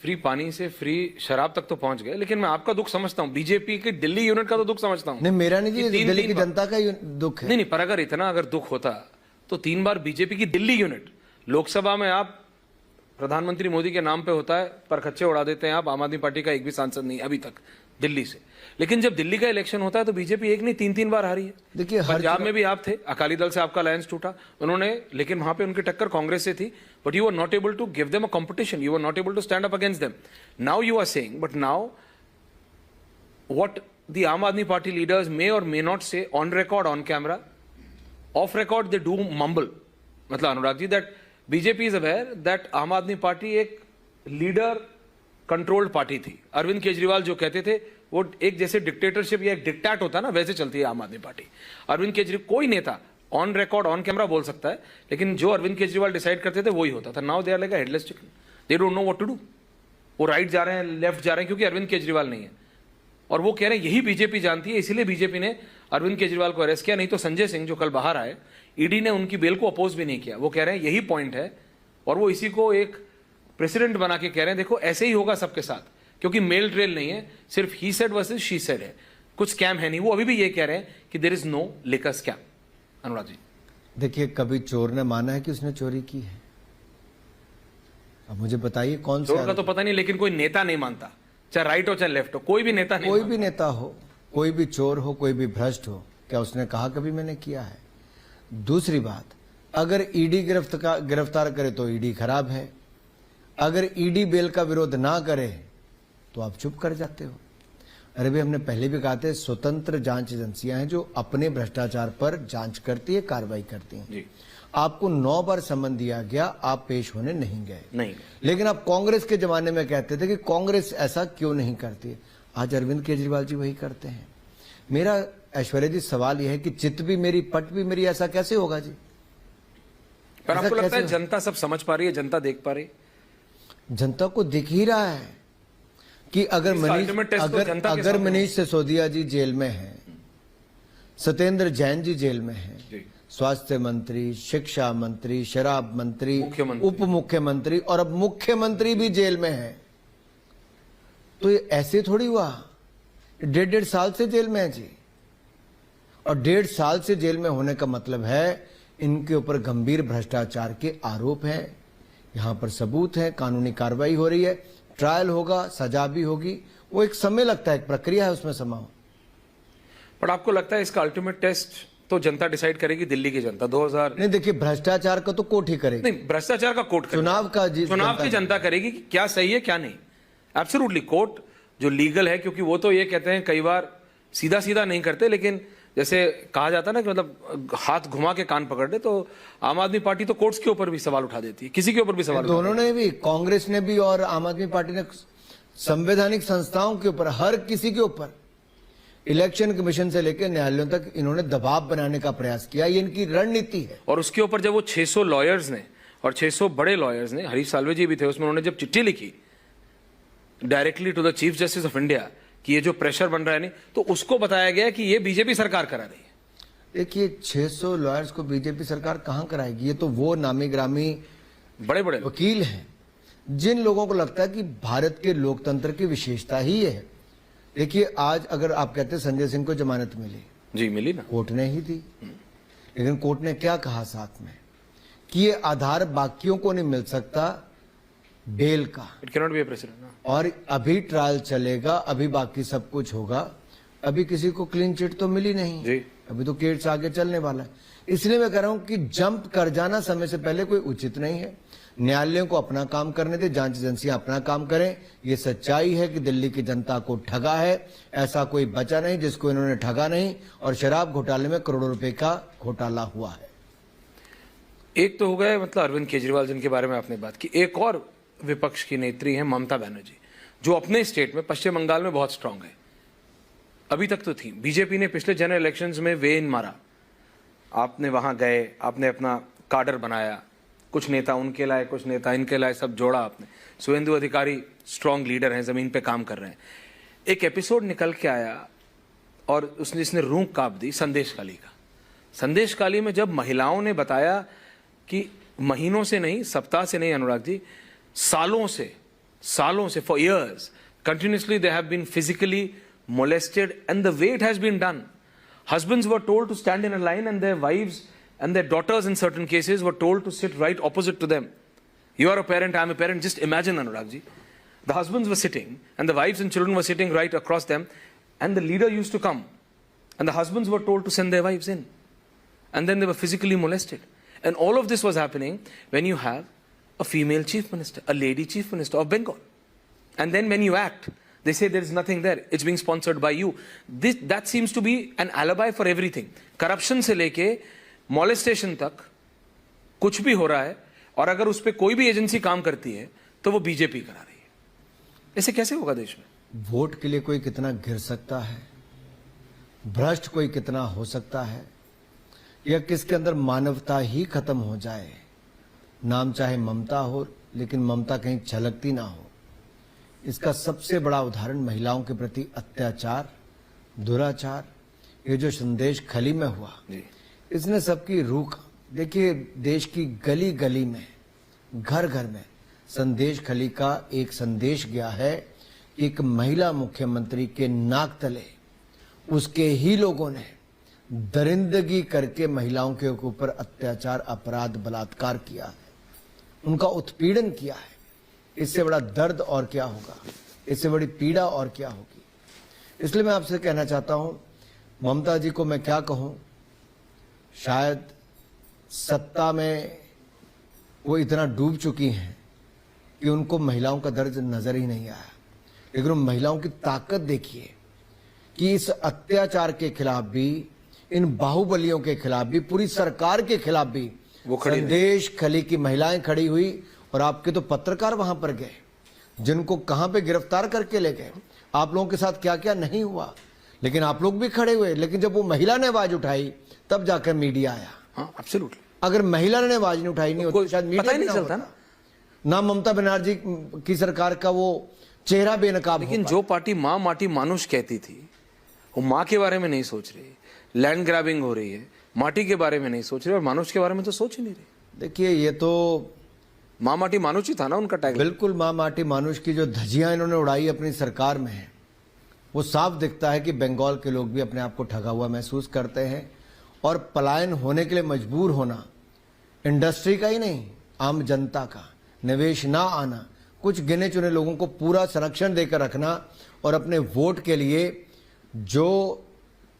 Free पानी से free शराब तक तो पहुंच गए, लेकिन मैं आपका दुख समझता हूं, बीजेपी के दिल्ली यूनिट का तो दुख समझता हूं। नहीं, मेरा नहीं जी, दिल्ली की जनता का दुख है। नहीं, पर अगर इतना अगर दुख होता तो 3 बार बीजेपी की दिल्ली यूनिट लोकसभा में आप प्रधानमंत्री मोदी के नाम पे होता है पर खच्चे उड़ा देते हैं आप, आम आदमी पार्टी का एक भी सांसद नहीं अभी तक दिल्ली से। लेकिन जब दिल्ली का इलेक्शन होता है तो बीजेपी एक नहीं 3 बार हारी है। देखिए, पंजाब में भी आप थे, अकाली दल से आपका अलायंस टूटा उन्होंने, लेकिन वहां पे उनकी टक्कर कांग्रेस से थी, but you are not able to give them a competition, you are not able to stand up against them. Now you are saying, but now what the Aam Aadmi Party leaders may or may not say on record, on camera, off record they do mumble. मतलब Anurag ji, that BJP is aware that आम आदमी party एक leader controlled party थी। अरविंद केजरीवाल जो कहते थे वो एक जैसे डिक्टेटरशिप या एक डिक्टेट होता है ना, वैसे चलती है आम आदमी पार्टी। अरविंद केजरीवाल, कोई नेता ऑन रिकॉर्ड ऑन कैमरा बोल सकता है, लेकिन जो अरविंद केजरीवाल डिसाइड करते थे वही होता था। Now they are like a headless chicken, they don't know what to do. वो राइट जा रहे हैं, लेफ्ट जा रहे हैं, क्योंकि अरविंद केजरीवाल नहीं है। और वो कह रहे हैं यही बीजेपी जानती है, इसीलिए बीजेपी ने अरविंद केजरीवाल को अरेस्ट किया। नहीं तो संजय सिंह जो कल बाहर आए, ईडी ने उनकी बेल को अपोज भी नहीं किया। वो कह रहे हैं यही पॉइंट है, और वो इसी को एक प्रेसिडेंट बना के कह रहे हैं देखो ऐसे ही होगा सबके साथ, क्योंकि मेल ट्रेल नहीं है, सिर्फ he said versus she said है, कुछ स्कैम है नहीं। वो अभी भी ये कह रहे हैं कि there is no liquor scam. Anurag ji, देखिए, कभी चोर ने माना है कि उसने चोरी की है? अब मुझे बताइए कौन सा चोर का तो पता नहीं, लेकिन कोई नेता नहीं मानता, चाहे राइट हो चाहे लेफ्ट हो, कोई भी नेता नहीं, कोई भी नेता हो, कोई भी चोर हो, कोई भी भ्रष्ट हो, क्या उसने कहा कभी मैंने किया है? दूसरी बात, अगर ईडी गिरफ्तार करे तो ईडी खराब है, अगर ईडी बेल का विरोध ना करे तो आप चुप कर जाते हो। अरे भाई, हमने पहले भी कहा था स्वतंत्र जांच एजेंसियां हैं जो अपने भ्रष्टाचार पर जांच करती है, कार्रवाई करती हैं। आपको 9 बार समन दिया गया, आप पेश होने नहीं गए। नहीं, लेकिन आप कांग्रेस के जमाने में कहते थे कि कांग्रेस ऐसा क्यों नहीं करती। आज अरविंद केजरीवाल जी वही करते हैं। मेरा ऐश्वर्या जी सवाल यह है कि चित भी मेरी पट भी मेरी, ऐसा कैसे होगा जी? पर आपको लगता है जनता सब समझ पा रही है, जनता देख पा रही? जनता को दिख ही रहा है कि अगर मनीष सिसोदिया जी जेल में हैं, सत्येंद्र जैन जी जेल में हैं, स्वास्थ्य मंत्री, शिक्षा मंत्री, शराब मंत्री, उप मुख्यमंत्री और अब मुख्यमंत्री भी जेल में है, तो ये ऐसे थोड़ी हुआ। 1.5 साल से जेल में है जी, और 1.5 साल से जेल में होने का मतलब है इनके ऊपर गंभीर भ्रष्टाचार के आरोप हैं। यहां पर सबूत है, कानूनी कार्रवाई हो रही है, ट्रायल होगा, सजा भी होगी, वो एक समय लगता है, एक प्रक्रिया है, उसमें समय हो। पर आपको लगता है इसका अल्टीमेट टेस्ट तो जनता डिसाइड करेगी, दिल्ली की जनता 2000? नहीं, देखिए, भ्रष्टाचार का तो कोर्ट ही करेगी। नहीं, भ्रष्टाचार का कोर्ट चुनाव की जनता करेगी कि क्या सही है क्या नहीं। एब्सोल्युटली, कोर्ट जो लीगल है, क्योंकि वो तो ये कहते हैं कई बार सीधा सीधा नहीं करते, लेकिन जैसे कहा जाता है ना कि मतलब हाथ घुमा के कान पकड़ ले, तो आम आदमी पार्टी तो कोर्ट्स के ऊपर भी सवाल उठा देती है, किसी के ऊपर भी सवाल। दोनों ने भी, कांग्रेस ने भी और आम आदमी पार्टी ने संवैधानिक संस्थाओं के ऊपर, हर किसी के ऊपर, इलेक्शन कमीशन से लेकर न्यायालयों तक इन्होंने दबाव बनाने का प्रयास किया। ये इनकी रणनीति है। और उसके ऊपर जब वो 600 लॉयर्स ने और 600 बड़े लॉयर्स ने, हरीश साल्वे जी भी थे उसमें, उन्होंने जब चिट्ठी लिखी directly to the chief justice of India कि ये जो प्रेशर बन रहा है नहीं, तो उसको बताया गया कि ये बीजेपी सरकार करा रही है। देखिए, 600 लॉयर्स को बीजेपी सरकार कहां कराएगी? ये तो वो नामी ग्रामी बड़े बड़े वकील हैं जिन लोगों को लगता है कि भारत के लोकतंत्र की विशेषता ही है। देखिए, आज अगर आप कहते हैं संजय सिंह को जमानत मिली, जी मिली ना, कोर्ट ने ही दी, लेकिन कोर्ट ने क्या कहा साथ में कि ये आधार बाकियों को नहीं मिल सकता बेल का, it can not be a president, और अभी ट्रायल चलेगा, अभी बाकी सब कुछ होगा, अभी किसी को क्लीन चिट तो मिली नहीं जी, अभी तो केस आगे चलने वाला है। इसलिए मैं कह रहा हूं कि जंप कर जाना समय से पहले कोई उचित नहीं है। न्यायालयों को अपना काम करने दे, जांच एजेंसियां अपना काम करें। ये सच्चाई है कि दिल्ली की जनता को ठगा है, ऐसा कोई बचा नहीं जिसको इन्होंने ठगा नहीं, और शराब घोटाले में करोड़ों रुपए का घोटाला हुआ है। एक तो हो गए मतलब अरविंद केजरीवाल जिनके बारे में आपने बात की, एक और विपक्ष की नेत्री है ममता बनर्जी, जो अपने स्टेट में पश्चिम बंगाल में बहुत स्ट्रांग है, अभी तक तो थी। बीजेपी ने पिछले जनरल इलेक्शंस में वे इन मारा, आपने वहां गए, आपने अपना काडर बनाया, कुछ नेता उनके लाए, कुछ नेता इनके लाए, सब जोड़ा आपने। सुवेंदु अधिकारी स्ट्रांग लीडर हैं, जमीन पे काम कर रहे हैं। एक एपिसोड निकल के आया और उसने जिसने रूह कांप दी, संदेश काली का। संदेश काली में जब महिलाओं ने बताया कि महीनों से नहीं, सप्ताह से नहीं अनुराग जी, सालों से सालों से, for years, continuously they have been physically molested, and the way it has been done, husbands were told to stand in a line, and their wives and their daughters in certain cases were told to sit right opposite to them. You are a parent, I am a parent. Just imagine, Anurag ji. The husbands were sitting, and the wives and children were sitting right across them, and the leader used to come, and the husbands were told to send their wives in. And then they were physically molested. And all of this was happening when you have a female chief minister, a lady chief minister of Bengal. And then when you act, they say there is nothing there. It's being sponsored by you. That seems to be an alibi for everything. Corruption से लेके molestation तक कुछ भी हो रहा है, और अगर उस पे कोई भी एजेंसी काम करती है तो वो बीजेपी करा रही है. ऐसे कैसे होगा देश में? वोट के लिए कोई कितना गिर सकता है, भ्रष्ट कोई कितना हो सकता है, या किसके अंदर मानवता ही खत्म हो जाए. नाम चाहे ममता हो, लेकिन ममता कहीं झलकती ना हो. इसका सबसे बड़ा उदाहरण महिलाओं के प्रति अत्याचार, दुराचार, ये जो संदेश खली में हुआ, इसने सबकी रूह. देखिए, देश की गली गली में, घर घर में संदेश खली का एक संदेश गया है. एक महिला मुख्यमंत्री के नाक तले उसके ही लोगों ने दरिंदगी करके महिलाओं के ऊपर अत्याचार, अपराध, बलात्कार किया है, उनका उत्पीड़न किया है. इससे बड़ा दर्द और क्या होगा, इससे बड़ी पीड़ा और क्या होगी. इसलिए मैं आपसे कहना चाहता हूं, ममता जी को मैं क्या कहूं, शायद सत्ता में वो इतना डूब चुकी हैं कि उनको महिलाओं का दर्द नजर ही नहीं आया. लेकिन उन महिलाओं की ताकत देखिए कि इस अत्याचार के खिलाफ भी, इन बाहुबलियों के खिलाफ भी, पूरी सरकार के खिलाफ भी वो संदेश खली की महिलाएं खड़ी हुई. और आपके तो पत्रकार वहां पर गए, जिनको कहां पे गिरफ्तार करके ले गए. आप लोगों के साथ क्या क्या नहीं हुआ, लेकिन आप लोग भी खड़े हुए. लेकिन जब वो महिला ने आवाज उठाई तब जाकर मीडिया आया. हाँ, एब्सोल्युटली. अगर महिला ने आवाज नहीं उठाई नहीं होती, शायद मीडिया ही नहीं चलता ना ममता बनर्जी की सरकार का वो चेहरा बेनकाब. लेकिन जो पार्टी माँ माटी मानुष कहती थी, वो माँ के बारे में नहीं सोच रही. लैंड ग्रैबिंग हो रही है, माटी के बारे में नहीं सोच रही, और मानुष के बारे में तो सोच ही नहीं रही. देखिए, ये तो माँ माटी मानुष ही था ना उनका टैग. बिल्कुल, माँ माटी मानुष की जो धज्जियां इन्होंने उड़ाई अपनी सरकार में है, वो साफ दिखता है कि बंगाल के लोग भी अपने आप को ठगा हुआ महसूस करते हैं. और पलायन होने के लिए मजबूर होना, इंडस्ट्री का ही नहीं, आम जनता का, निवेश ना आना, कुछ गिने चुने लोगों को पूरा संरक्षण देकर रखना, और अपने वोट के लिए जो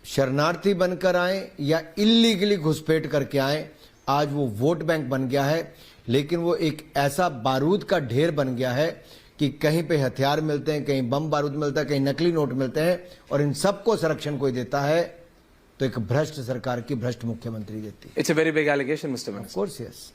शरणार्थी बनकर आए या इल्लीगली घुसपैठ करके आए, आज वो वोट बैंक बन गया है. लेकिन वो एक ऐसा बारूद का ढेर बन गया है कि कहीं पे हथियार मिलते हैं, कहीं बम बारूद मिलता है, कहीं नकली नोट मिलते हैं, और इन सबको संरक्षण कोई देता है तो एक भ्रष्ट सरकार की भ्रष्ट मुख्यमंत्री देती है. It's a very big allegation, mister minister. Of course, yes.